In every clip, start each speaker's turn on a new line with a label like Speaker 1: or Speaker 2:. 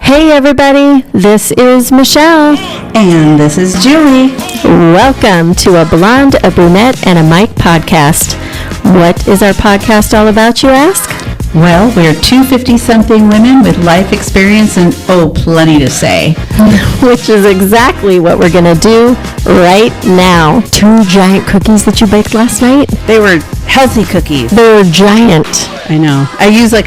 Speaker 1: Hey everybody, this is Michelle.
Speaker 2: And this is Julie.
Speaker 1: Welcome to a Blonde, a Brunette, and a Mike podcast. What is our podcast all about, you ask?
Speaker 2: Well, we're two 50-something women with life experience and, plenty to say.
Speaker 1: Which is exactly what we're going to do right now. 2 giant cookies that you baked last night?
Speaker 2: They were healthy cookies.
Speaker 1: They were giant.
Speaker 2: I know. I use a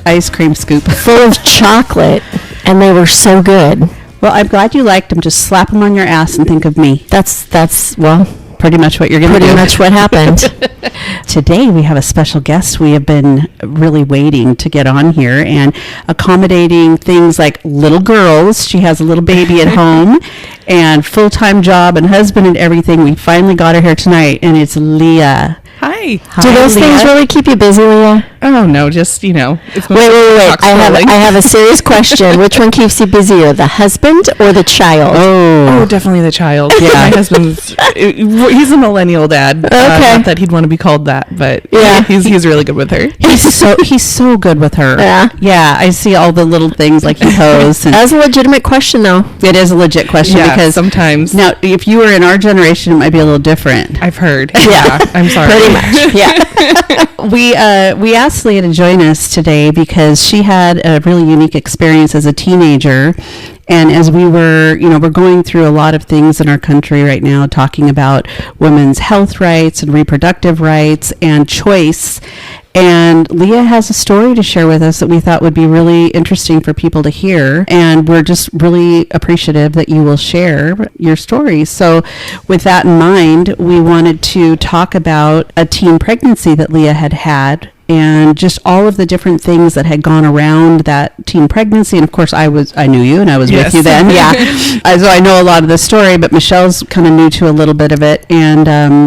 Speaker 2: ice cream scoop.
Speaker 1: Full of chocolate, and they were so good.
Speaker 2: Well, I'm glad you liked them. Just slap them on your ass and think of me.
Speaker 1: That's
Speaker 2: pretty much what you're going to do.
Speaker 1: Pretty much what happened.
Speaker 2: Today we have a special guest we have been really waiting to get on here and accommodating things like little girls. She has a little baby at home and full-time job and husband and everything. We finally got her here tonight, and it's Leah.
Speaker 3: Hi.
Speaker 1: Do those things really keep you busy, Leah?
Speaker 3: Oh, no, just, it's
Speaker 1: Wait. I have a serious question. Which one keeps you busier, the husband or the child?
Speaker 3: Oh, definitely the child. Yeah, my husband's, he's a millennial dad.
Speaker 1: Okay.
Speaker 3: Not that he'd want to be called that, but yeah, he's really good with her.
Speaker 2: He's so good with her. Yeah, I see all the little things like he posts.
Speaker 1: That's a legitimate question, though.
Speaker 2: It is a legit question because
Speaker 3: sometimes.
Speaker 2: Now, if you were in our generation, it might be a little different.
Speaker 3: I've heard. Yeah, I'm sorry.
Speaker 1: Pretty much. Yeah.
Speaker 2: We asked Leah to join us today because she had a really unique experience as a teenager. And as we were, we're going through a lot of things in our country right now, talking about women's health rights and reproductive rights and choice. And Leah has a story to share with us that we thought would be really interesting for people to hear. And we're just really appreciative that you will share your story. So with that in mind, we wanted to talk about a teen pregnancy that Leah had and just all of the different things that had gone around that teen pregnancy. And of course I knew you and I was with you then. Yeah. So I know a lot of the story, but Michelle's kind of new to a little bit of it. And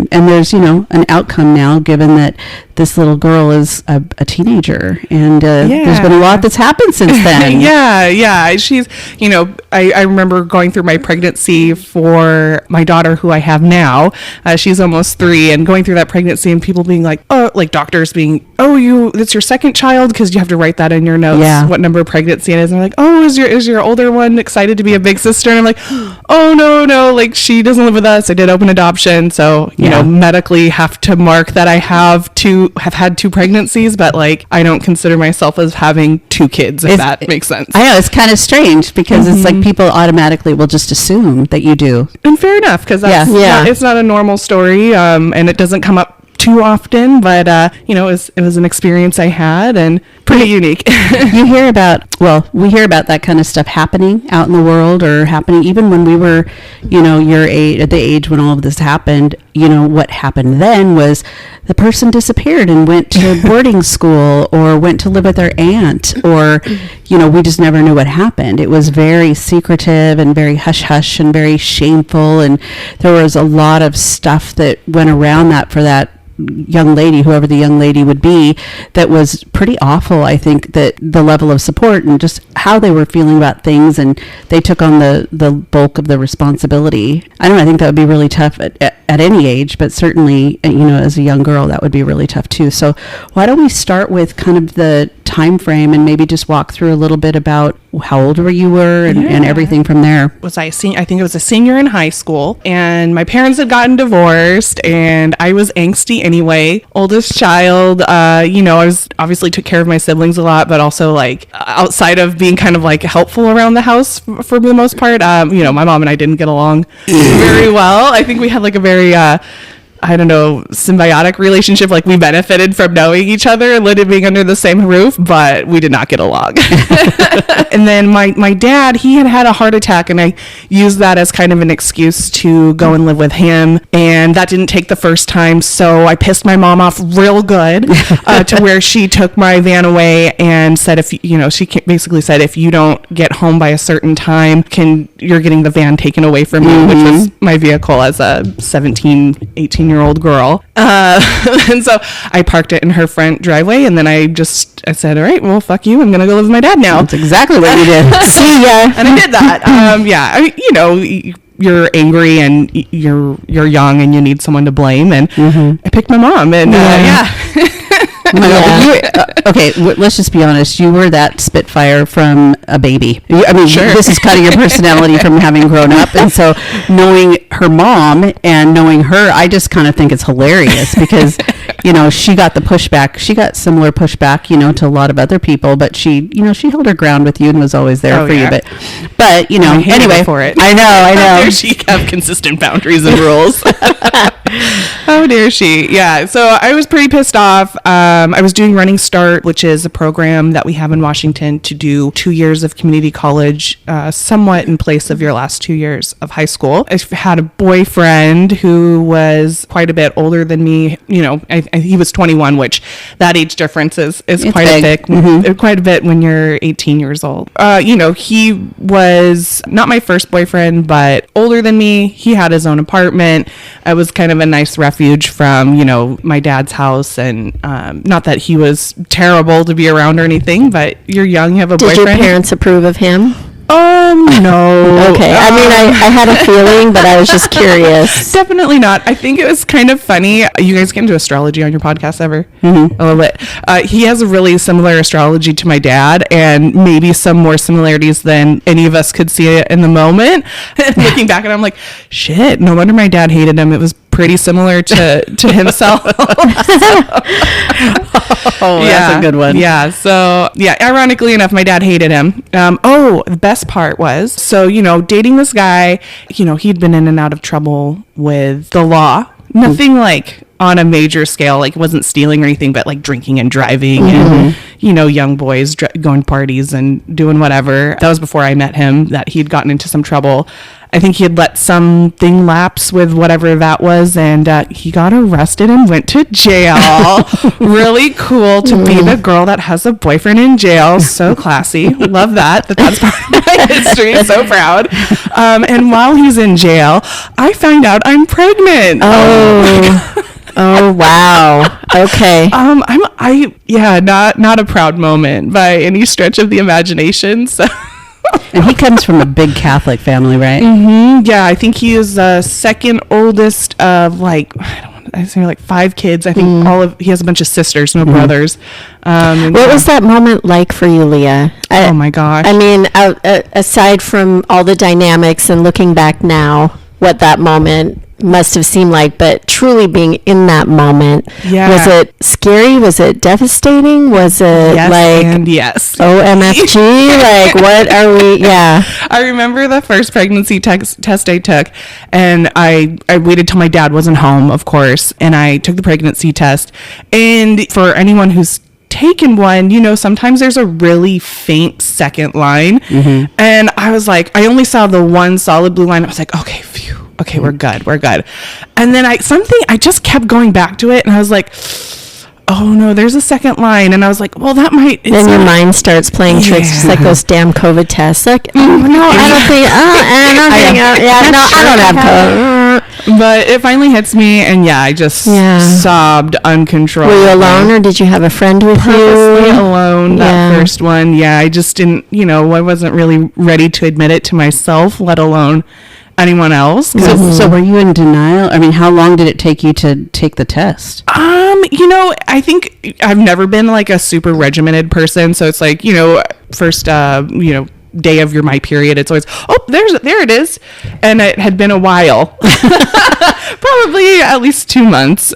Speaker 2: there's, an outcome now, given that this little girl is a teenager, and there's been a lot that's happened since then.
Speaker 3: Yeah. She's, I remember going through my pregnancy for my daughter, who I have now. She's almost 3, and going through that pregnancy and people being like, doctors being, that's your second child, because you have to write that in your notes, what number of pregnancy it is. And I'm like, is your older one excited to be a big sister? And I'm like, no, like she doesn't live with us. I did open adoption, so medically have to mark that I have had 2 pregnancies, but like I don't consider myself as having 2 kids, if that makes sense.
Speaker 2: I know, it's kind of strange because it's like people automatically will just assume that you do.
Speaker 3: And fair enough, because it's not a normal story, and it doesn't come up too often, but it was an experience I had, and pretty unique.
Speaker 2: We hear about that kind of stuff happening out in the world, or happening even when we were, your age, at the age when all of this happened. What happened then was the person disappeared and went to boarding school or went to live with their aunt, or, we just never knew what happened. It was very secretive and very hush-hush and very shameful, and there was a lot of stuff that went around that for that young lady, whoever the young lady would be, that was pretty awful. I think that the level of support and just how they were feeling about things, and they took on the bulk of the responsibility. I think that would be really tough at any age, but certainly, as a young girl, that would be really tough too. So why don't we start with kind of the time frame and maybe just walk through a little bit about how old you were and everything from there.
Speaker 3: I think it was a senior in high school, and my parents had gotten divorced, and I was angsty anyway. Oldest child, I was obviously took care of my siblings a lot, but also like outside of being kind of like helpful around the house for the most part, my mom and I didn't get along very well. I think we had like a very symbiotic relationship. Like we benefited from knowing each other and living under the same roof, but we did not get along. And then my dad, he had a heart attack, and I used that as kind of an excuse to go and live with him. And that didn't take the first time, so I pissed my mom off real good to where she took my van away and said, she basically said, if you don't get home by a certain time, you're getting the van taken away from you, which was my vehicle as a 17, 18-year-old girl. And so I parked it in her front driveway, and then I said, all right, well, fuck you, I'm gonna go live with my dad now.
Speaker 2: That's exactly what you did.
Speaker 1: See ya.
Speaker 3: And I did that. You're angry and you're young and you need someone to blame, and I picked my mom, and
Speaker 2: Oh my God, okay, let's just be honest. You were that Spitfire from a baby. I mean,
Speaker 3: Sure.
Speaker 2: This is kind of your personality from having grown up. And so knowing her mom and knowing her, I just kind of think it's hilarious because, she got the pushback. She got similar pushback, to a lot of other people, but she held her ground with you and was always there for you. But anyway,
Speaker 3: for it.
Speaker 2: I know.
Speaker 3: How dare she have consistent boundaries and rules? How dare she? Yeah. So I was pretty pissed off. I was doing Running Start, which is a program that we have in Washington to do 2 years of community college, somewhat in place of your last 2 years of high school. I had a boyfriend who was quite a bit older than me. He was 21, which that age difference is quite a bit when you're 18 years old. He was not my first boyfriend, but older than me. He had his own apartment. I was kind of a nice refuge from, my dad's house. And not that he was terrible to be around or anything, but you're young, you have a boyfriend.
Speaker 1: Did your parents approve of him?
Speaker 3: No.
Speaker 1: Okay. I mean, I had a feeling, but I was just curious.
Speaker 3: Definitely not. I think it was kind of funny. You guys get into astrology on your podcast ever? Mm-hmm. A little bit. He has a really similar astrology to my dad, and maybe some more similarities than any of us could see it in the moment. Looking back, and I'm like, shit, no wonder my dad hated him. It was pretty similar to himself.
Speaker 2: That's a good one.
Speaker 3: Yeah. So, ironically enough, my dad hated him. The best part was, dating this guy, he'd been in and out of trouble with the law. Nothing like on a major scale, like wasn't stealing or anything, but like drinking and driving and, young boys going to parties and doing whatever. That was before I met him, that he'd gotten into some trouble. I think he had let something lapse with whatever that was, and he got arrested and went to jail. Really cool to be the girl that has a boyfriend in jail. So classy. Love that's part of my history. So proud. And while he's in jail, I find out I'm pregnant.
Speaker 1: Oh, wow. Okay.
Speaker 3: Not a proud moment by any stretch of the imagination. So.
Speaker 2: And he comes from a big Catholic family, right?
Speaker 3: Mm-hmm. Yeah, I think he is the second oldest of I say 5 kids. I think he has a bunch of sisters, no brothers.
Speaker 1: What was that moment like for you, Leah?
Speaker 3: Oh my gosh.
Speaker 1: I mean, aside from all the dynamics and looking back now, what that moment must have seemed like, but truly being in that moment, was it scary? Was it devastating? Was it
Speaker 3: yes.
Speaker 1: OMFG? What are we? Yeah.
Speaker 3: I remember the first pregnancy test I took, and I waited till my dad wasn't home, of course, and I took the pregnancy test. And for anyone who's taken one, sometimes there's a really faint second line. Mm-hmm. And I was like, I only saw the one solid blue line. I was like, okay, phew. Okay, we're good. And then I just kept going back to it, and I was like, oh no, there's a second line. And I was like, well, that might.
Speaker 1: Then your mind starts playing tricks, just like those damn COVID tests. Like, I don't have COVID.
Speaker 3: But it finally hits me, and I just sobbed uncontrollably.
Speaker 1: Were you alone, or did you have a friend with you?
Speaker 3: Purposely alone, that first one. Yeah, I just didn't, I wasn't really ready to admit it to myself, let alone anyone else.
Speaker 2: So were you in denial? I mean, how long did it take you to take the test?
Speaker 3: I think I've never been like a super regimented person. So it's like, first, day of my period, it's always, there it is. And it had been a while, probably at least 2 months,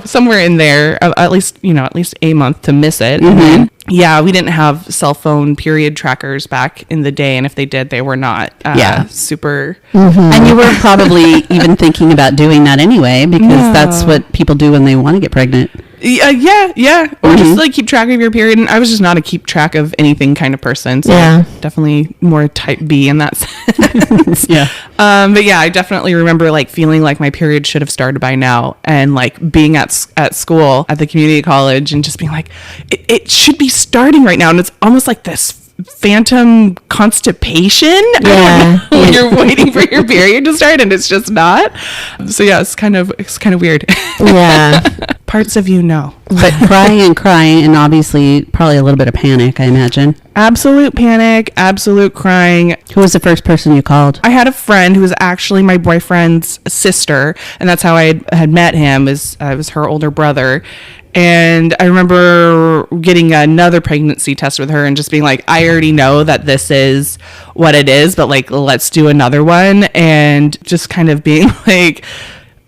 Speaker 3: somewhere in there, at least a month to miss it. Mm-hmm. And then, we didn't have cell phone period trackers back in the day. And if they did, they were not super.
Speaker 2: Mm-hmm. And you weren't probably even thinking about doing that anyway, because that's what people do when they want to get pregnant.
Speaker 3: Yeah. Or just keep track of your period. And I was just not a keep track of anything kind of person. So definitely more type B in that sense. But I definitely remember feeling like my period should have started by now, and being at school at the community college and just being like, it should be starting right now. And it's almost like this phantom constipation when you're waiting for your period to start and it's just not. So it's kind of weird. Parts of you know.
Speaker 2: But crying and obviously probably a little bit of panic, I imagine.
Speaker 3: Absolute panic, absolute crying.
Speaker 2: Who was the first person you called?
Speaker 3: I had a friend who was actually my boyfriend's sister, and that's how I had met him. I was her older brother. And I remember getting another pregnancy test with her and just being like, I already know that this is what it is, but like, let's do another one. And just kind of being like,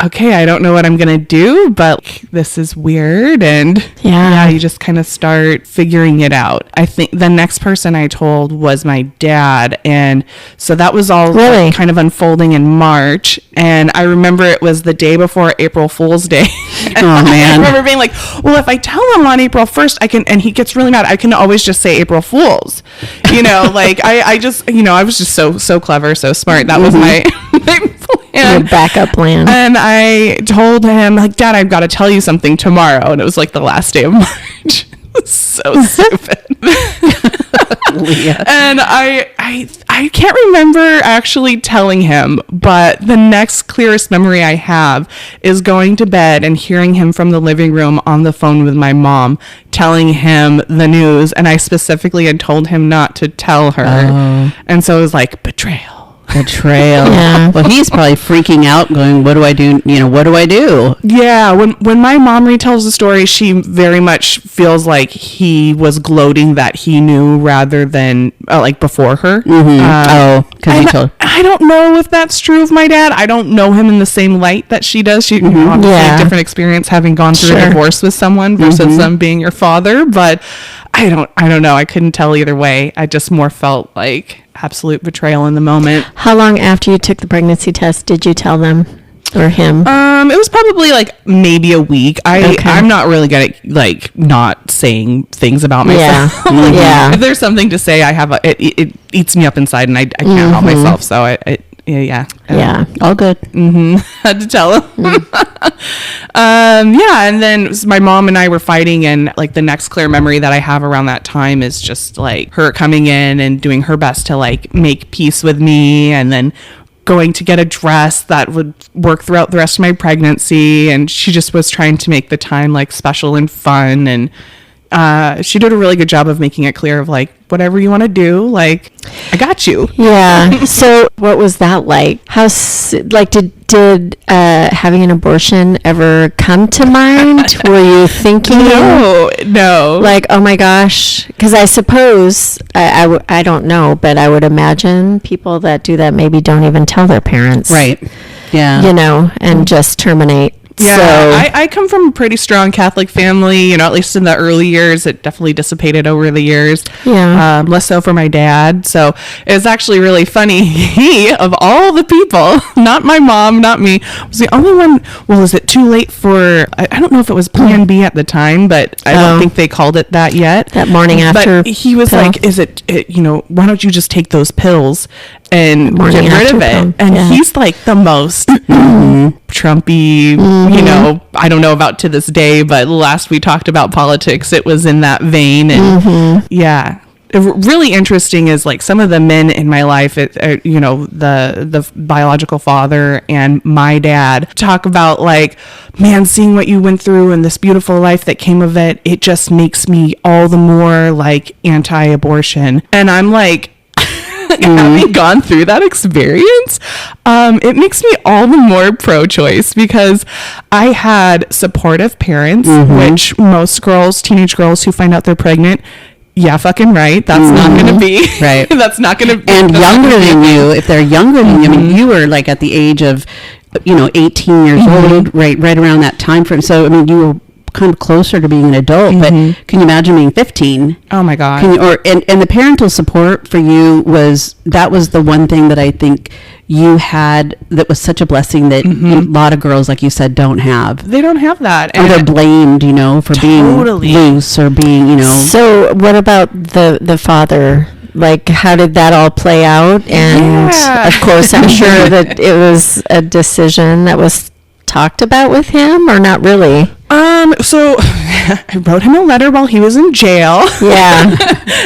Speaker 3: okay, I don't know what I'm going to do, but this is weird. And yeah, you just kind of start figuring it out. I think the next person I told was my dad. And so that was all
Speaker 1: really
Speaker 3: kind of unfolding in March. And I remember it was the day before April Fool's Day.
Speaker 2: Oh, man.
Speaker 3: I remember being like, well, if I tell him on April 1st, I can, and he gets really mad, I can always just say April Fool's. You know, like I just, you know, I was just so clever, so smart. That was my plan.
Speaker 1: Your backup plan.
Speaker 3: And I told him, like, Dad, I've got to tell you something tomorrow. And it was like the last day of March. It was so stupid.
Speaker 2: Leah.
Speaker 3: And I can't remember actually telling him, but the next clearest memory I have is going to bed and hearing him from the living room on the phone with my mom, telling him the news. And I specifically had told him not to tell her.
Speaker 2: Oh.
Speaker 3: And so it was like betrayal.
Speaker 2: Yeah. Well, he's probably freaking out, going, what do I do? You know, what do I do?
Speaker 3: Yeah. When my mom retells the story, she very much feels like he was gloating that he knew rather than like before her.
Speaker 2: Because he told.
Speaker 3: I don't know if that's true of my dad. I don't know him in the same light that she does. She you know, obviously a different experience having gone through a divorce with someone versus them being your father. But I don't know. I couldn't tell either way. I just more felt like absolute betrayal in the moment.
Speaker 1: How long after you took the pregnancy test did you tell them or him?
Speaker 3: It was probably like maybe a week. I'm not really good at like not saying things about myself.
Speaker 1: Yeah.
Speaker 3: Like,
Speaker 1: Yeah.
Speaker 3: If there's something to say, I have it eats me up inside, and I can't help myself. So yeah.
Speaker 2: All good.
Speaker 3: Had to tell him. And then my mom and I were fighting, and like the next clear memory that I have around that time is just like her coming in and doing her best to like make peace with me, and then going to get a dress that would work throughout the rest of my pregnancy. And she just was trying to make the time like special and fun. And she did a really good job of making it clear of like, whatever you want to do, like, I got you.
Speaker 1: Yeah. So what was that like? Did having an abortion ever come to mind? Were you thinking?
Speaker 3: No.
Speaker 1: Like, oh my gosh. Because I suppose, I don't know, but I would imagine people that do that maybe don't even tell their parents.
Speaker 2: Right. Yeah.
Speaker 1: You know, and just terminate.
Speaker 3: Yeah,
Speaker 1: so,
Speaker 3: I come from a pretty strong Catholic family, you know, at least in the early years. It definitely dissipated over the years.
Speaker 1: Yeah.
Speaker 3: Less so for my dad. So it's actually really funny. He, of all the people, not my mom, not me, was the only one. Well, is it too late for, I don't know if it was Plan B at the time, but I don't think they called it that yet.
Speaker 1: That morning after.
Speaker 3: But he was
Speaker 1: pill.
Speaker 3: like, is it, you know, why don't you just take those pills and
Speaker 1: Morning
Speaker 3: get rid
Speaker 1: after
Speaker 3: of it?
Speaker 1: pill.
Speaker 3: And
Speaker 1: Yeah.
Speaker 3: he's like the most Trumpy, you know, I don't know about to this day, but last we talked about politics, it was in that vein. And yeah, really interesting is like some of the men in my life, you know, the biological father and my dad talk about like, man, seeing what you went through and this beautiful life that came of it, it just makes me all the more like anti-abortion. And I'm like, having gone through that experience, it makes me all the more pro-choice because I had supportive parents, which most girls, teenage girls who find out they're pregnant, yeah, fucking right. That's not going to be
Speaker 2: right.
Speaker 3: That's not going to be.
Speaker 2: And younger than you, if they're younger than you, I mean, you were like at the age of, you know, 18 years old, right around that time frame. So, I mean, you were kind of closer to being an adult, but can you imagine being 15?
Speaker 3: Oh my God.
Speaker 2: And the parental support for you was the one thing that I think you had that was such a blessing that a lot of girls, like you said, don't have.
Speaker 3: They don't have that.
Speaker 2: Or they're blamed, you know, for being loose or being, you know.
Speaker 1: So what about the father? Like, how did that all play out? And of course, I'm sure that it was a decision that was talked about with him, or not really?
Speaker 3: So I wrote him a letter while he was in jail.
Speaker 1: Yeah.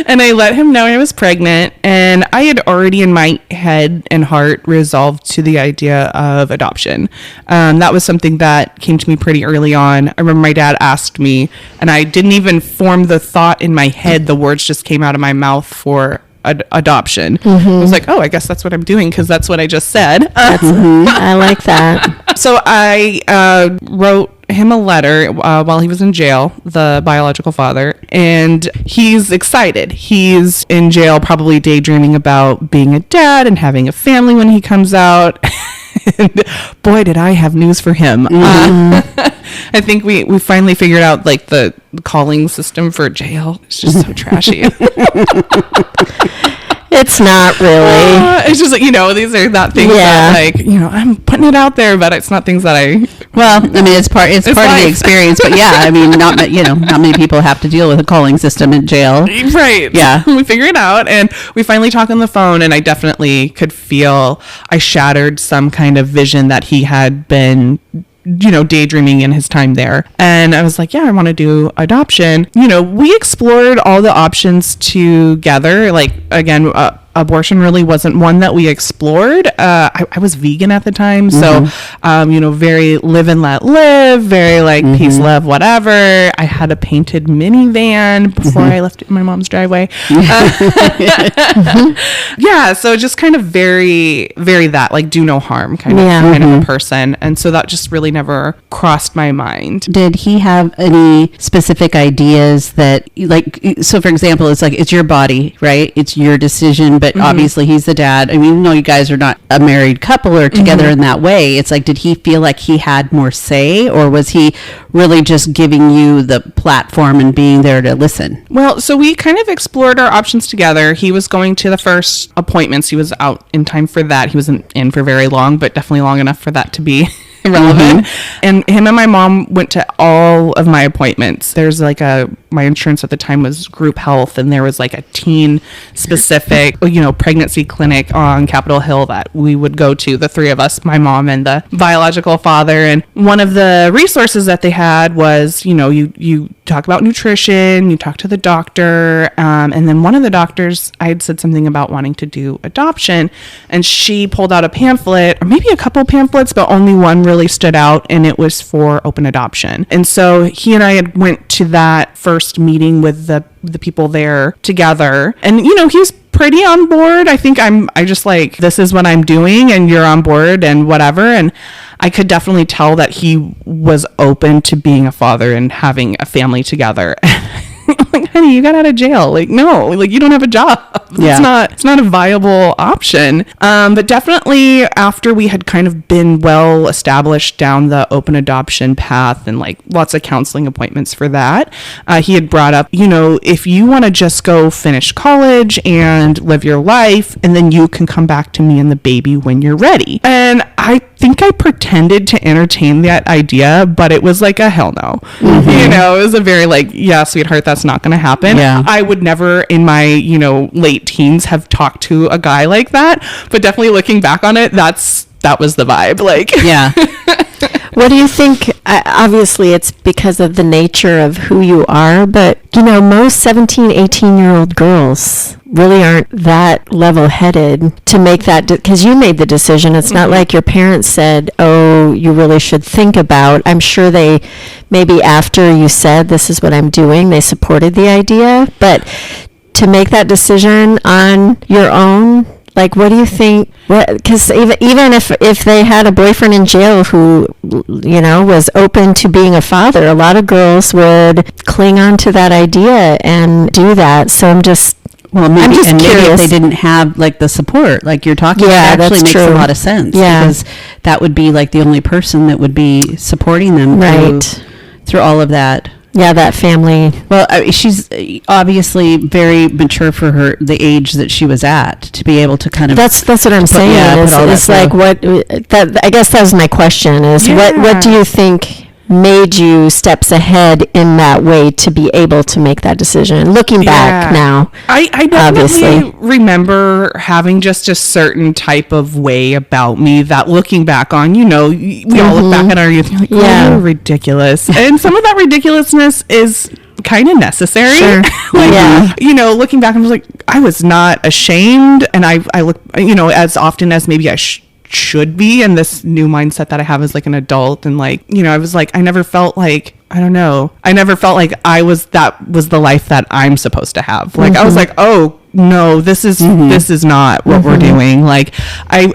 Speaker 3: And I let him know I was pregnant, and I had already in my head and heart resolved to the idea of adoption. That was something that came to me pretty early on. I remember my dad asked me, and I didn't even form the thought in my head. The words just came out of my mouth for adoption. I was like, oh, I guess that's what I'm doing because that's what I just said.
Speaker 1: I like that.
Speaker 3: So I wrote him a letter while he was in jail, the biological father, and he's excited. He's in jail probably daydreaming about being a dad and having a family when he comes out. And boy, did I have news for him. I think we finally figured out like the calling system for jail. It's just so trashy.
Speaker 1: It's not really.
Speaker 3: It's just like, these are not things that like, I'm putting it out there, but it's not things that I.
Speaker 2: Well, I mean, it's part of the experience, but yeah, I mean, not many people have to deal with a calling system in jail.
Speaker 3: Right.
Speaker 2: Yeah.
Speaker 3: We figure it out, and we finally talk on the phone, and I definitely could feel I shattered some kind of vision that he had been daydreaming in his time there. And I was like, yeah, I want to do adoption. We explored all the options together. Like, again, abortion really wasn't one that we explored. I was vegan at the time. So, very live and let live, very like peace, love, whatever. I had a painted minivan before I left it in my mom's driveway. Yeah. So just kind of very, very that like do no harm kind of a person. And so that just really never crossed my mind.
Speaker 2: Did he have any specific ideas that like, so for example, it's like, it's your body, right? It's your decision, but obviously he's the dad. I mean, even though you guys are not a married couple or together in that way, it's like, did he feel like he had more say, or was he really just giving you the platform and being there to listen?
Speaker 3: Well, so we kind of explored our options together. He was going to the first appointments. He was out in time for that. He wasn't in for very long, but definitely long enough for that to be relevant. And him and my mom went to all of my appointments. There's like my insurance at the time was group health, and there was like a teen specific pregnancy clinic on Capitol Hill that we would go to, the three of us, my mom and the biological father. And one of the resources that they had was you talk about nutrition, you talk to the doctor, and then one of the doctors, I had said something about wanting to do adoption, and she pulled out a pamphlet, or maybe a couple pamphlets, but only one really stood out, and it was for open adoption. And so he and I had went to that first meeting with the people there together, and he's pretty on board. I think I just like, this is what I'm doing and you're on board and whatever. And I could definitely tell that he was open to being a father and having a family together. Like, honey, you got out of jail. Like, no, like you don't have a job.
Speaker 2: Yeah.
Speaker 3: It's not a viable option. But definitely after we had kind of been well established down the open adoption path and like lots of counseling appointments for that, he had brought up, if you want to just go finish college and live your life, and then you can come back to me and the baby when you're ready. And I think I pretended to entertain that idea, but it was like a hell no. It was a very like, yeah, sweetheart, that's not going to happen.
Speaker 2: Yeah.
Speaker 3: I would never in my, late teens have talked to a guy like that, but definitely looking back on it, that was the vibe. Like,
Speaker 2: yeah.
Speaker 1: What do you think? Obviously, it's because of the nature of who you are, but, most 17, 18-year-old girls really aren't that level-headed to make that, because you made the decision. It's not like your parents said, oh, you really should think about. I'm sure they, maybe after you said, this is what I'm doing, they supported the idea, but to make that decision on your own, like, what do you think? Because even if they had a boyfriend in jail who, was open to being a father, a lot of girls would cling on to that idea and do that. So I'm just
Speaker 2: maybe if they didn't have like the support, like you're talking, that actually makes a lot of sense. Yeah, because that would be like the only person that would be supporting them through all of that.
Speaker 1: Yeah, that family.
Speaker 2: Well, she's obviously very mature for the age that she was at to be able to kind of. That's
Speaker 1: what I'm saying. It's like I guess that was my question. Is what do you think made you steps ahead in that way to be able to make that decision? Looking back now,
Speaker 3: I definitely remember having just a certain type of way about me that looking back on, we all look back at our youth and you're like, you're ridiculous. And some of that ridiculousness is kind of necessary.
Speaker 1: Sure.
Speaker 3: Looking back, I was like, I was not ashamed, and I look, as often as maybe I should be, and this new mindset that I have as like an adult. And like, I was like, I never felt like that was the life that I'm supposed to have. Like, I was like, oh no, this is not what we're doing. Like, I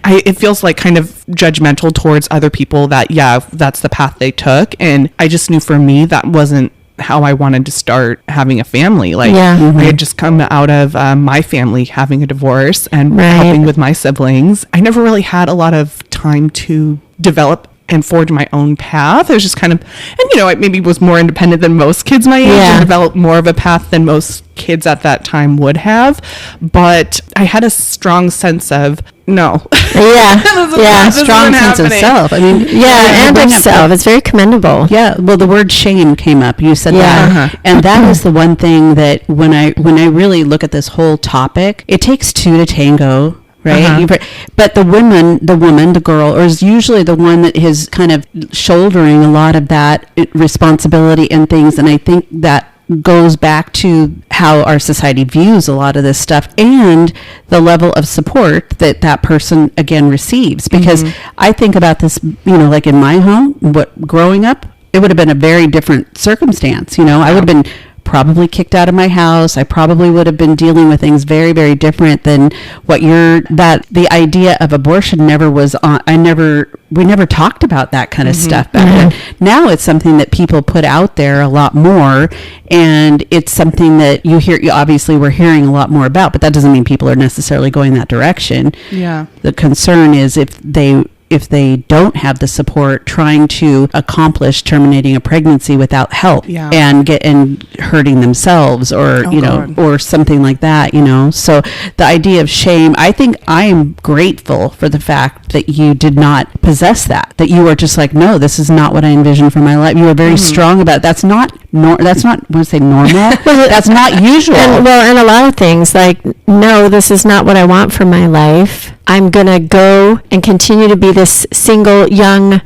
Speaker 3: it feels like kind of judgmental towards other people that, that's the path they took. And I just knew for me that wasn't how I wanted to start having a family. Like, I had just come out of my family having a divorce and helping with my siblings. I never really had a lot of time to develop and forge my own path. It was just kind of, and I maybe was more independent than most kids my age and developed more of a path than most kids at that time would have. But I had a strong sense of no.
Speaker 2: Strong sense of self. I mean,
Speaker 1: and of self. It's very commendable.
Speaker 2: Yeah. Well, the word shame came up. You said that, and that is the one thing that when I really look at this whole topic, it takes two to tango. Right. But the woman, the girl, is usually the one that is kind of shouldering a lot of that responsibility and things. And I think that goes back to how our society views a lot of this stuff and the level of support that person again receives. Because I think about this, like in my home, growing up, it would have been a very different circumstance. I would have been probably kicked out of my house. I probably would have been dealing with things very, very different than what the idea of abortion never was on. We never talked about that kind of stuff back then. Now it's something that people put out there a lot more, and it's something that obviously we're hearing a lot more about, but that doesn't mean people are necessarily going that direction. Yeah. The concern is if they don't have the support, trying to accomplish terminating a pregnancy without help and hurting themselves or or something like that, So the idea of shame, I think I am grateful for the fact that you did not possess that you were just like, no, this is not what I envisioned for my life. You were very strong about it. That's not normal. That's not usual.
Speaker 1: And a lot of things like, no, this is not what I want for my life. I'm going to go and continue to be this single, young,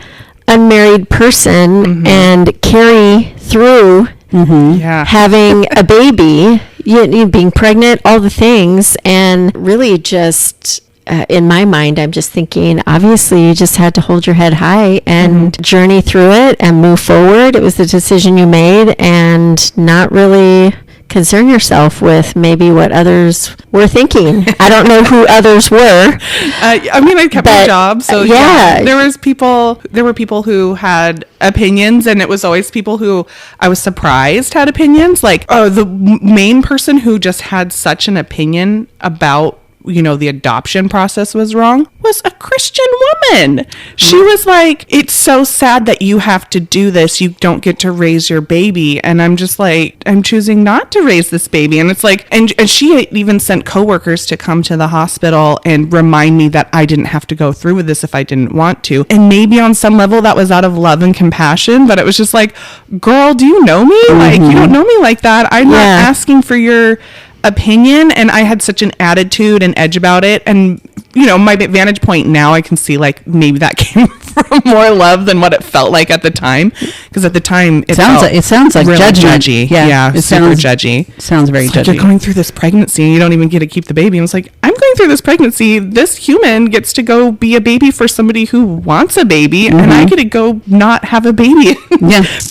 Speaker 1: unmarried person and carry through having a baby, being pregnant, all the things. And really just, in my mind, I'm just thinking, obviously, you just had to hold your head high and journey through it and move forward. It was the decision you made, and not really concern yourself with maybe what others were thinking. I don't know who others were.
Speaker 3: I kept my job, so there were people who had opinions, and it was always people who I was surprised had opinions. Like, the main person who just had such an opinion about the adoption process was wrong was a Christian woman. She was like, it's so sad that you have to do this. You don't get to raise your baby. And I'm just like, I'm choosing not to raise this baby. And it's like, and she even sent coworkers to come to the hospital and remind me that I didn't have to go through with this if I didn't want to. And maybe on some level that was out of love and compassion, but it was just like, girl, do you know me? Like, you don't know me like that. I'm not asking for your opinion. And I had such an attitude and edge about it, and my vantage point now, I can see like maybe that came from more love than what it felt like at the time, because at the time it sounds like really judgy. It super judgy.
Speaker 2: Sounds very judgy.
Speaker 3: Like, you're going through this pregnancy and you don't even get to keep the baby. And it's like, I'm going through this pregnancy, this human gets to go be a baby for somebody who wants a baby, and I get to go not have a baby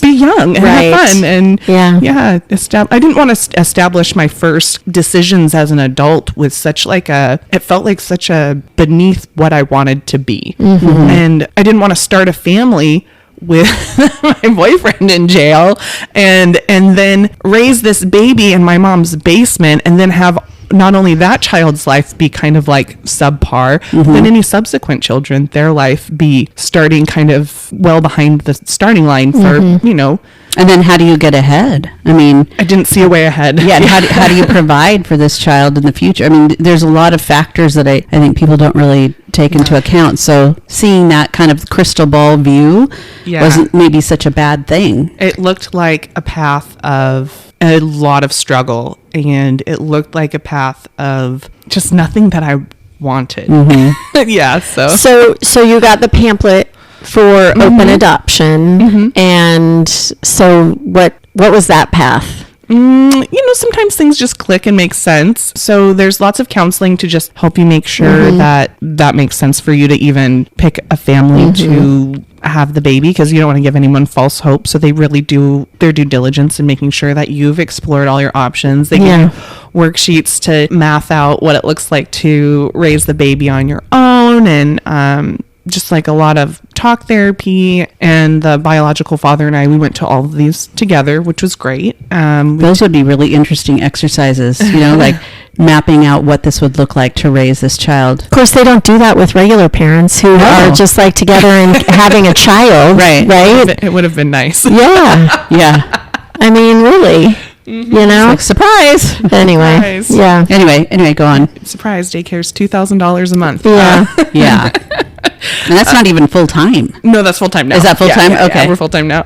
Speaker 3: be young and have fun. And I didn't want to establish my first decisions as an adult with such it felt like such a beneath what I wanted to be. And I didn't want to start a family with my boyfriend in jail and then raise this baby in my mom's basement, and then have not only that child's life be kind of like subpar, then any subsequent children, their life be starting kind of well behind the starting line for,
Speaker 2: And then how do you get ahead? I mean,
Speaker 3: I didn't see a way ahead.
Speaker 2: Yeah. And how do you provide for this child in the future? I mean, there's a lot of factors that I think people don't really take into account. So seeing that kind of crystal ball view wasn't maybe such a bad thing.
Speaker 3: It looked like a path of a lot of struggle, and it looked like a path of just nothing that I wanted.
Speaker 1: So you got the pamphlet for open adoption, and so what was that path?
Speaker 3: Sometimes things just click and make sense. So there's lots of counseling to just help you make sure that makes sense for you to even pick a family to have the baby, because you don't want to give anyone false hope. So they really do their due diligence in making sure that you've explored all your options. They give you worksheets to math out what it looks like to raise the baby on your own, and just like a lot of talk therapy. And the biological father and I, we went to all of these together, which was great.
Speaker 2: Those would be really interesting exercises, like mapping out what this would look like to raise this child.
Speaker 1: Of course, they don't do that with regular parents who are just like together and having a child. Right.
Speaker 3: It would have been nice.
Speaker 1: Yeah.
Speaker 2: Yeah.
Speaker 1: I mean, really.
Speaker 2: Like, surprise.
Speaker 1: Anyway.
Speaker 3: Surprise.
Speaker 1: Yeah.
Speaker 2: Anyway, go on.
Speaker 3: Surprise, daycare's $2,000 a month.
Speaker 1: Yeah.
Speaker 2: Yeah. And that's not even full time.
Speaker 3: No, that's full time now.
Speaker 2: Is that full time? Okay.
Speaker 3: Yeah, we're full time now.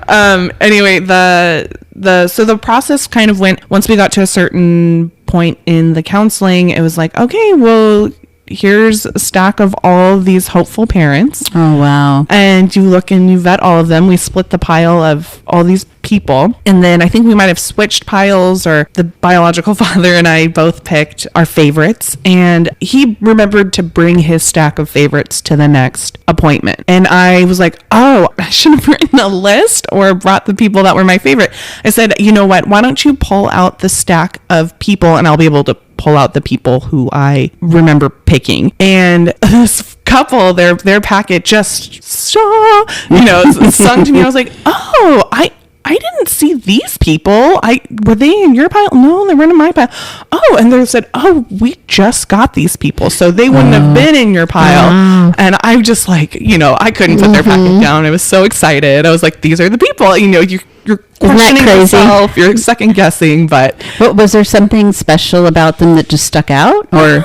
Speaker 3: Anyway, the process kind of went, once we got to a certain point in the counseling, it was like, okay, well, here's a stack of all these hopeful parents.
Speaker 2: Oh, wow.
Speaker 3: And you look and you vet all of them. We split the pile of all these people. And then I think we might have switched piles, or the biological father and I both picked our favorites. And he remembered to bring his stack of favorites to the next appointment. And I was like, oh, I should have written a list or brought the people that were my favorite. I said, you know what? Why don't you pull out the stack of people and I'll be able to pull out the people who I remember picking. And this couple, their packet just sung to me. I was like, oh, I didn't see these people. Were they in your pile? No, they weren't in my pile. Oh, and they said, oh, we just got these people, so they wouldn't have been in your pile. And I just like, I couldn't put their packet down. I was so excited. I was like, these are the people. You're questioning yourself. You're second guessing, but
Speaker 2: was there something special about them that just stuck out? Or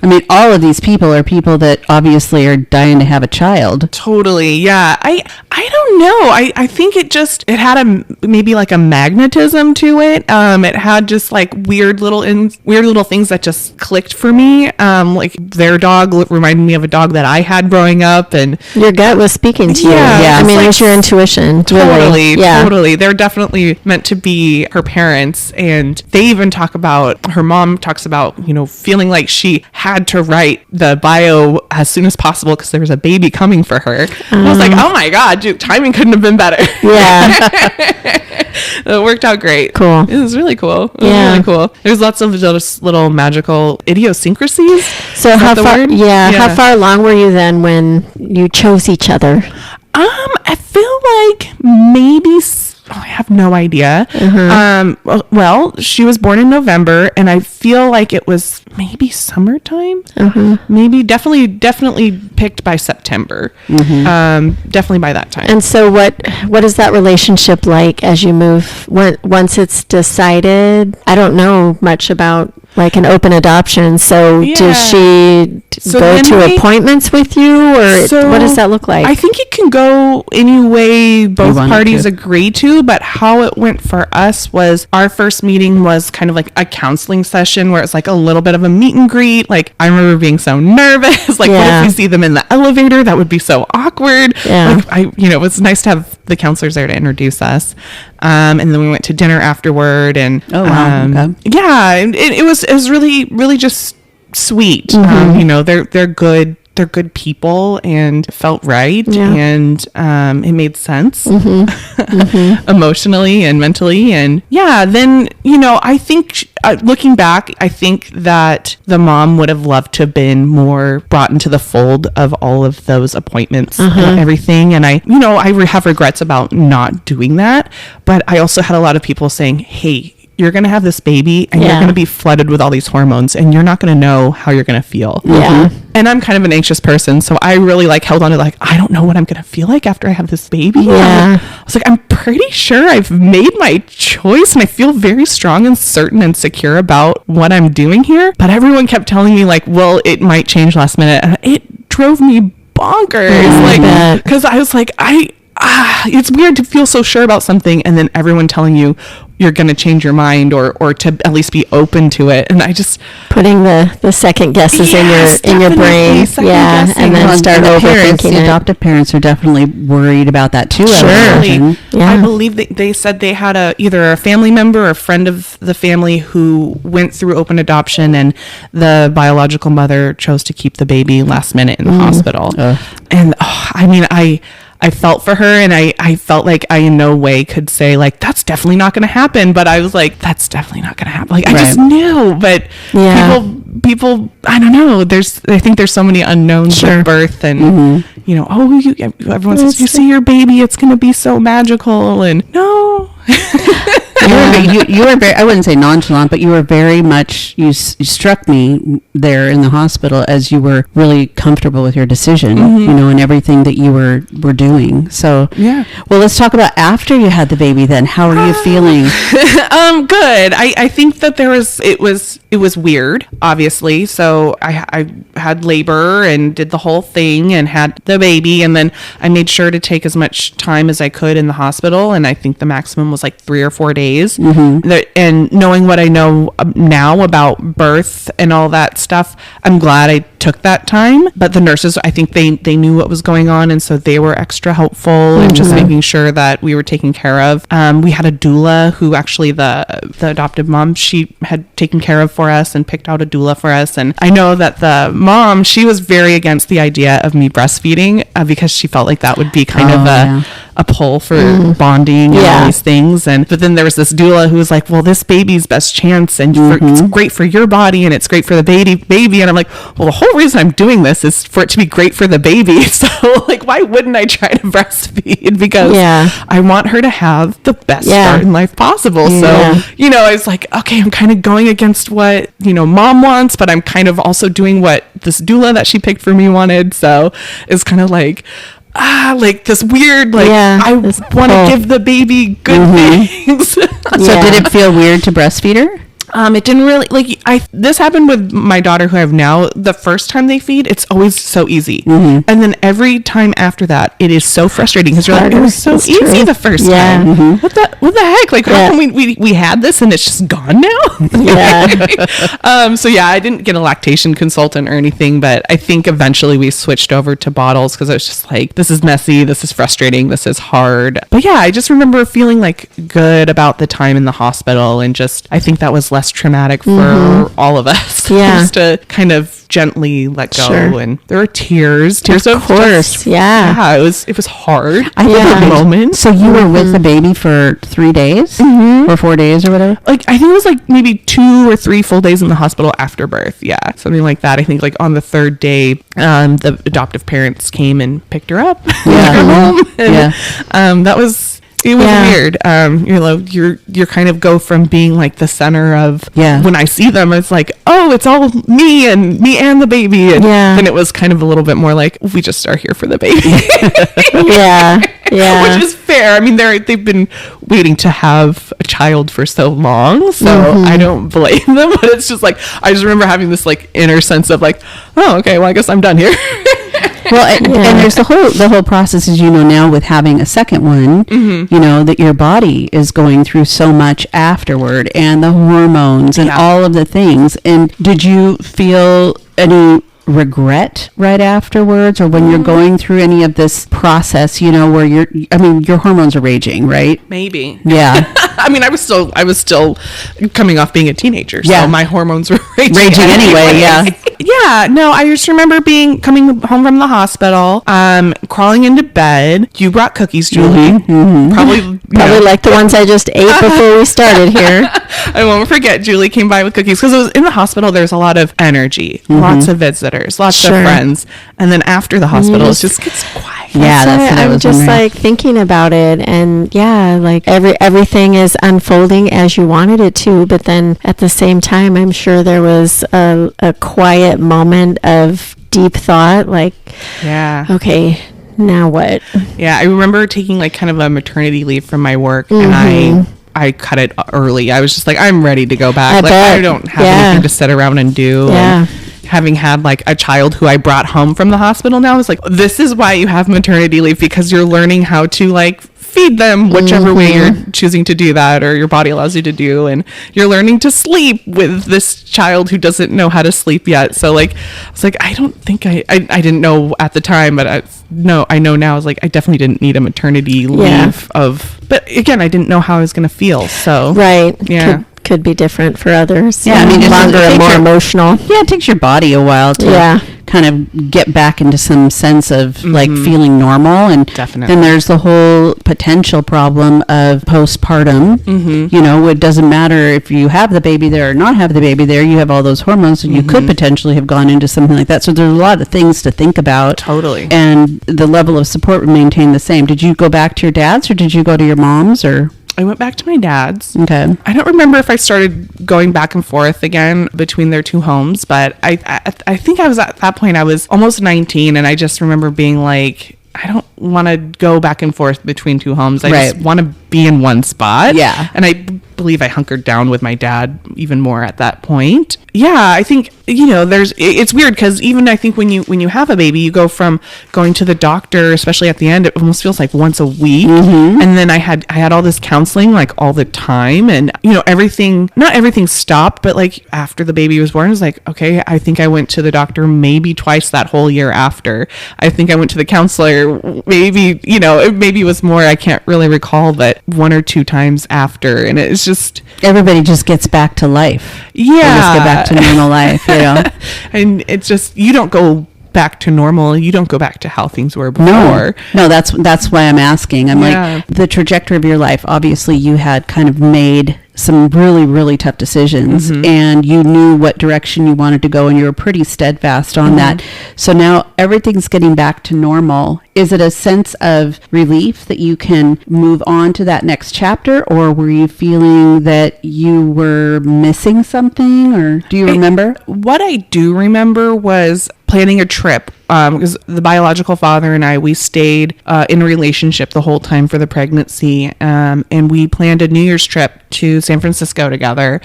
Speaker 2: I mean, all of these people are people that obviously are dying to have a child.
Speaker 3: Totally, yeah. I don't know. I think it had maybe like a magnetism to it. It had just like weird little things that just clicked for me. Like their dog reminded me of a dog that I had growing up, and
Speaker 1: your gut was speaking to you.
Speaker 2: Yeah,
Speaker 1: I mean, it was your intuition.
Speaker 3: Totally,
Speaker 1: really.
Speaker 3: Totally. They're definitely meant to be her parents, and they even talk about, her mom talks about, feeling like she had to write the bio as soon as possible because there was a baby coming for her. And I was like, oh my God, dude, timing couldn't have been better.
Speaker 1: Yeah.
Speaker 3: It worked out great.
Speaker 1: Cool.
Speaker 3: It was really cool. It was really cool. There's lots of just little magical idiosyncrasies.
Speaker 1: So how far along were you then when you chose each other?
Speaker 3: I feel like maybe I have no idea. Well, she was born in November, and I feel like it was maybe summertime. Maybe definitely picked by September. Definitely by that time.
Speaker 1: And so what is that relationship like as you move, once it's decided? I don't know much about like an open adoption. So does she go to appointments with you, or what does that look like?
Speaker 3: I think it can go any way both parties agree to, but how it went for us was our first meeting was kind of like a counseling session where it's like a little bit of a meet and greet. Like I remember being so nervous. Like what if we see them in the elevator? That would be so awkward. Like it was nice to have the counselors there to introduce us. And then we went to dinner afterward, and it was really, really just sweet. They're good. They're good people, and it felt right, and it made sense emotionally and mentally. And then I think looking back, I think that the mom would have loved to have been more brought into the fold of all of those appointments and everything. And I have regrets about not doing that, but I also had a lot of people saying, hey, you're going to have this baby and you're going to be flooded with all these hormones and you're not going to know how you're going to feel. And I'm kind of an anxious person, so I really held on to I don't know what I'm going to feel like after I have this baby. I was like, I'm pretty sure I've made my choice and I feel very strong and certain and secure about what I'm doing here. But everyone kept telling me well, it might change last minute. And it drove me bonkers. Because I was like, it's weird to feel so sure about something and then everyone telling you, you're going to change your mind or to at least be open to it. And I just
Speaker 1: putting the second guesses
Speaker 3: Yes,
Speaker 1: in your brain.
Speaker 3: definitely,
Speaker 1: Yeah.
Speaker 3: second-guessing.
Speaker 1: And then
Speaker 2: Well,
Speaker 1: start
Speaker 2: the parents,
Speaker 1: overthinking
Speaker 2: the
Speaker 1: it.
Speaker 2: adoptive parents are definitely worried about that too. I would
Speaker 1: Sure.
Speaker 2: imagine.
Speaker 1: Yeah.
Speaker 3: I believe they said they had either a family member or a friend of the family who went through open adoption, and the biological mother chose to keep the baby last minute in the hospital. And I mean, I felt for her, and I felt like I in no way could say like, that's definitely not going to happen. But I was like, that's definitely not going to happen. Like, I just knew, but
Speaker 1: Yeah.
Speaker 3: people, I don't know. I think there's so many unknowns with birth, and you know, everyone says, you see your baby, it's going to be so magical, and no.
Speaker 2: You were very, I wouldn't say nonchalant, but you were very much, you struck me there in the hospital as you were really comfortable with your decision, you know, and everything that you were doing. So,
Speaker 3: Yeah.
Speaker 2: Well, let's talk about after you had the baby then. How are you feeling?
Speaker 3: Good. I think that it was weird, obviously. So I had labor and did the whole thing and had the baby, and then I made sure to take as much time as I could in the hospital, and I think the maximum was like 3 or 4 days. And knowing what I know now about birth and all that stuff, I'm glad I took that time. But the nurses, I think they knew what was going on, and so they were extra helpful and just making sure that we were taken care of. We had a doula who actually the adoptive mom, she had taken care of for us and picked out a doula for us. And I know that the mom, she was very against the idea of me breastfeeding because she felt like that would be kind of a pull for bonding and all these things. But then there was this doula who was like, well, this baby's best chance, and it's great for your body and it's great for the baby. And I'm like, well, the whole reason I'm doing this is for it to be great for the baby. So like, why wouldn't I try to breastfeed? Because I want her to have the best start in life possible. So, you know, I was like, okay, I'm kind of going against what, you know, mom wants, but I'm kind of also doing what this doula that she picked for me wanted. So it's kind of like, like this weird, like, I want to give the baby good things. So
Speaker 2: did it feel weird to breastfeed her?
Speaker 3: It didn't really, like, this happened with my daughter who I have now. The first time they feed, it's always so easy. And then every time after that, it is so frustrating because you're like, it was so easy the first time. What the heck? Like, how come we had this and it's just gone now? So yeah, I didn't get a lactation consultant or anything, but I think eventually we switched over to bottles because I was just like, this is messy, this is frustrating, this is hard. But yeah, I just remember feeling like good about the time in the hospital, and just, I think that was less traumatic for all of us. Just to kind of gently let go. And there were tears
Speaker 1: of course.
Speaker 3: It was hard.
Speaker 2: I
Speaker 3: think the moment.
Speaker 2: So you were with the baby for 3 days or 4 days or whatever?
Speaker 3: Like, I think it was like maybe 2 or 3 full days in the hospital after birth. Yeah, something like that. I think like on the 3rd day, the adoptive parents came and picked her up. Took her home. And, that was. It was weird. You know, you're kind of go from being like the center of when I see them, it's like, oh, it's all me and the baby. And then it was kind of a little bit more like, we just are here for the baby. Which is fair. I mean, they've been waiting to have a child for so long, so I don't blame them. But it's just like, I just remember having this like inner sense of like, oh, okay, well, I guess I'm done here.
Speaker 2: Well, and there's the whole process, as you know now, with having a second one, you know, that your body is going through so much afterward, and the hormones and all of the things. And did you feel any regret right afterwards, or when you're going through any of this process, you know, where your hormones are raging, right?
Speaker 3: Maybe.
Speaker 2: Yeah.
Speaker 3: I mean, I was still coming off being a teenager, so my hormones were raging
Speaker 2: anyway.
Speaker 3: Yeah, no, I just remember coming home from the hospital, crawling into bed. You brought cookies, Julie. Probably
Speaker 1: like the ones I just ate before we started here.
Speaker 3: I won't forget, Julie came by with cookies because it was in the hospital. There's a lot of energy, lots of visitors, lots of friends, and then after the hospital, it just gets quiet.
Speaker 1: Yeah, that's what I'm just like thinking about it, and like everything is unfolding as you wanted it to, but then at the same time, I'm sure there was a quiet moment of deep thought, like, okay, now what? Yeah,
Speaker 3: I remember taking like kind of a maternity leave from my work, and I cut it early. I was just like, I'm ready to go back. I don't have anything to sit around and do. And having had like a child who I brought home from the hospital now, I was like, this is why you have maternity leave, because you're learning how to like feed them whichever way you're choosing to do that, or your body allows you to do, and you're learning to sleep with this child who doesn't know how to sleep yet. So like I was like, I don't think I didn't know at the time, but I know now. I was like, I definitely didn't need a maternity leave but again, I didn't know how I was going to feel. So
Speaker 1: could be different for others.
Speaker 2: Yeah, I mean,
Speaker 1: longer and more emotional.
Speaker 2: Yeah, it takes your body a while to kind of get back into some sense of like feeling normal. And
Speaker 3: definitely,
Speaker 2: then there's the whole potential problem of postpartum. You know, it doesn't matter if you have the baby there or not have the baby there. You have all those hormones, and you could potentially have gone into something like that. So there's a lot of things to think about.
Speaker 3: Totally.
Speaker 2: And the level of support would maintain the same. Did you go back to your dad's, or did you go to your mom's, or?
Speaker 3: I went back to my dad's.
Speaker 2: Okay.
Speaker 3: I don't remember if I started going back and forth again between their two homes, but I think I was at that point, I was almost 19, and I just remember being like, I don't want to go back and forth between two homes. I just want to be in one spot.
Speaker 2: Yeah.
Speaker 3: And I believe I hunkered down with my dad even more at that point. Yeah, I think, you know, it's weird because even I think when you have a baby, you go from going to the doctor, especially at the end, it almost feels like once a week. And then I had all this counseling like all the time, and you know, not everything stopped, but like after the baby was born, it was like, okay, I think I went to the doctor maybe twice that whole year after. I think I went to the counselor maybe, you know, maybe it was more, I can't really recall, but 1 or 2 times after. And it's just,
Speaker 2: everybody just gets back to life.
Speaker 3: Yeah.
Speaker 2: They just get back to normal life, you know.
Speaker 3: And it's just, you don't go back to normal. You don't go back to how things were before.
Speaker 2: No, that's why I'm asking. I'm like, the trajectory of your life, obviously you had kind of made some really, really tough decisions, and you knew what direction you wanted to go, and you were pretty steadfast on that. So now everything's getting back to normal. Is it a sense of relief that you can move on to that next chapter, or were you feeling that you were missing something, or do you remember?
Speaker 3: What I do remember was planning a trip, because the biological father and I, we stayed in a relationship the whole time for the pregnancy, and we planned a New Year's trip to San Francisco together.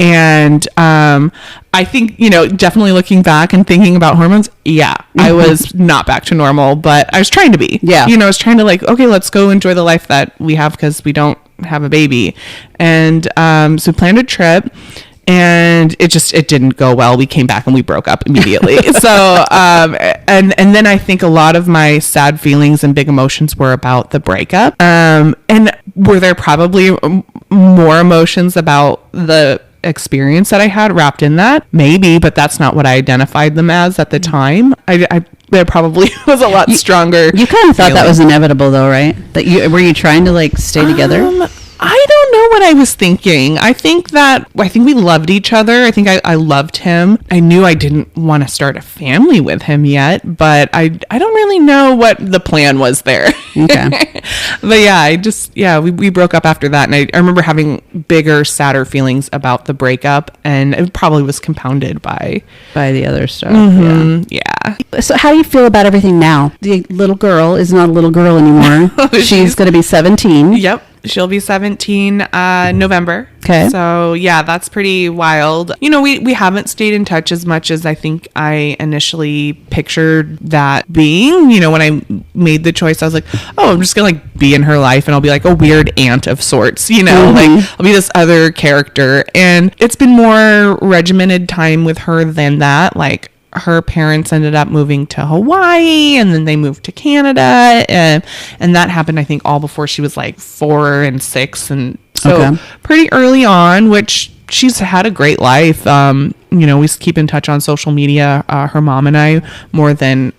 Speaker 3: And I think, you know, definitely looking back and thinking about hormones, I was not back to normal, but I was trying to be.
Speaker 2: Yeah.
Speaker 3: You know, I was trying to like, okay, let's go enjoy the life that we have because we don't have a baby. And so we planned a trip. And it didn't go well. We came back and we broke up immediately. So, and then I think a lot of my sad feelings and big emotions were about the breakup. And were there probably more emotions about the experience that I had wrapped in that? Maybe, but that's not what I identified them as at the time. There probably was a lot stronger.
Speaker 2: You kind of thought that was inevitable though, right? Were you trying to like stay together?
Speaker 3: I don't know what I was thinking. I think we loved each other. I think I loved him. I knew I didn't want to start a family with him yet, but I don't really know what the plan was there.
Speaker 2: Okay.
Speaker 3: But we broke up after that. And I remember having bigger, sadder feelings about the breakup, and it probably was compounded by
Speaker 2: the other stuff.
Speaker 3: Yeah.
Speaker 2: So how do you feel about everything now? The little girl is not a little girl anymore. She's going to be 17.
Speaker 3: Yep. She'll be 17 November.
Speaker 2: Okay.
Speaker 3: So yeah, that's pretty wild. You know, we haven't stayed in touch as much as I think I initially pictured that being. You know, when I made the choice, I was like, oh, I'm just gonna like be in her life, and I'll be like a weird aunt of sorts. You know, like I'll be this other character. And it's been more regimented time with her than that. Like, her parents ended up moving to Hawaii, and then they moved to Canada, and that happened I think all before she was like 4 and 6, and so pretty early on, which she's had a great life. You know, we keep in touch on social media, her mom and I, more than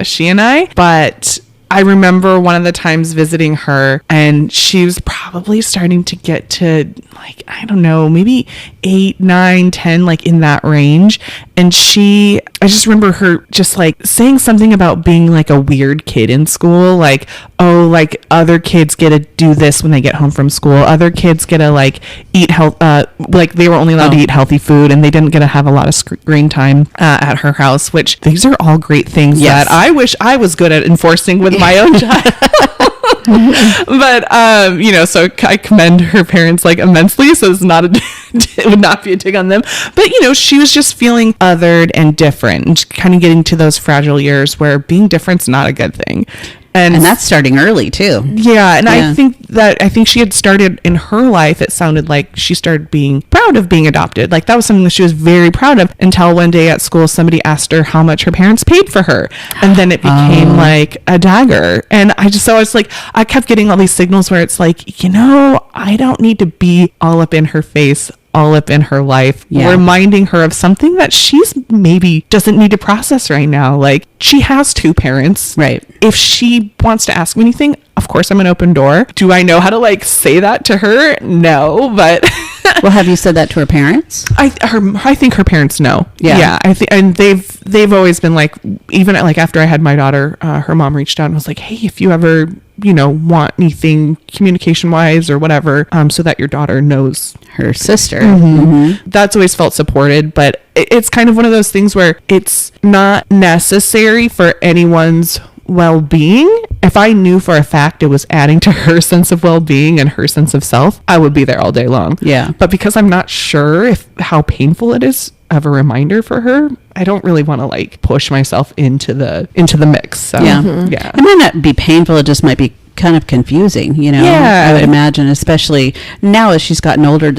Speaker 3: she and I. But I remember one of the times visiting her, and she was probably starting to get to like, I don't know, maybe 8, 9, 10, like in that range. And I just remember her just like saying something about being like a weird kid in school. Like, oh, like other kids get to do this when they get home from school. Other kids get to like eat like they were only allowed to eat healthy food, and they didn't get to have a lot of screen time at her house, which these are all great things that I wish I was good at enforcing with my own child. But you know, so I commend her parents like immensely, so it's not it would not be a dig on them. But you know, she was just feeling othered and different, and kind of getting to those fragile years where being different's not a good thing.
Speaker 2: And that's starting early too.
Speaker 3: Yeah. And I think she had started in her life. It sounded like she started being proud of being adopted. Like that was something that she was very proud of until one day at school, somebody asked her how much her parents paid for her. And then it became like a dagger. And I was like, I kept getting all these signals where it's like, I don't need to be all up in her face, all up in her life, reminding her of something that she's maybe doesn't need to process right now. Like she has two parents.
Speaker 2: Right.
Speaker 3: If she wants to ask me anything, of course I'm an open door. Do I know how to like say that to her? No, but
Speaker 2: well, have you said that to her parents?
Speaker 3: I think her parents know. Yeah. I think, and they've always been like, even like after I had my daughter, her mom reached out and was like, hey, if you ever want anything communication wise or whatever, so that your daughter knows
Speaker 2: her sister.
Speaker 3: That's always felt supported, but it's kind of one of those things where it's not necessary for anyone's well-being. If I knew for a fact it was adding to her sense of well-being and her sense of self, I would be there all day long.
Speaker 2: Yeah.
Speaker 3: But because I'm not sure how painful it is of a reminder for her, I don't really want to like push myself into the mix. So, yeah.
Speaker 2: It might not be painful. It just might be kind of confusing,
Speaker 3: Yeah.
Speaker 2: I would imagine, especially now as she's gotten older.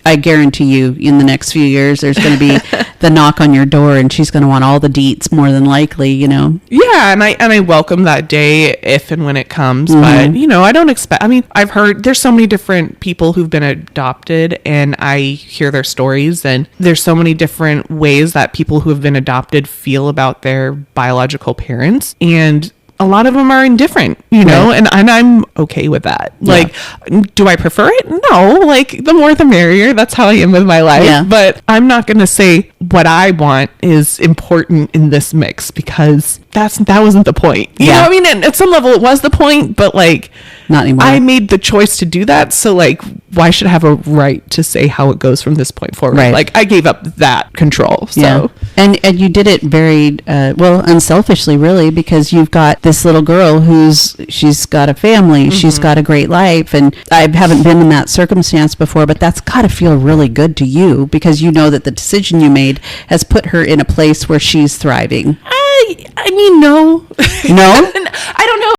Speaker 2: I guarantee you in the next few years there's going to be the knock on your door and she's going to want all the deets more than likely,
Speaker 3: Yeah, and I welcome that day if and when it comes, but I don't expect, I've heard there's so many different people who've been adopted and I hear their stories, and there's so many different ways that people who have been adopted feel about their biological parents, and a lot of them are indifferent, right. and I'm okay with that. Yeah. Like, do I prefer it? No, like the more the merrier. That's how I am with my life. Yeah. But I'm not going to say what I want is important in this mix, because that wasn't the point. You know what I mean? And at some level it was the point, but like,
Speaker 2: not anymore.
Speaker 3: I made the choice to do that. So like, why should I have a right to say how it goes from this point forward? Right. Like I gave up that control. So.
Speaker 2: Yeah. And you did it very, unselfishly really, because you've got this little girl she's got a family, she's got a great life. And I haven't been in that circumstance before, but that's got to feel really good to you, because you know that the decision you made has put her in a place where she's thriving.
Speaker 3: No.
Speaker 2: No?
Speaker 3: I don't know.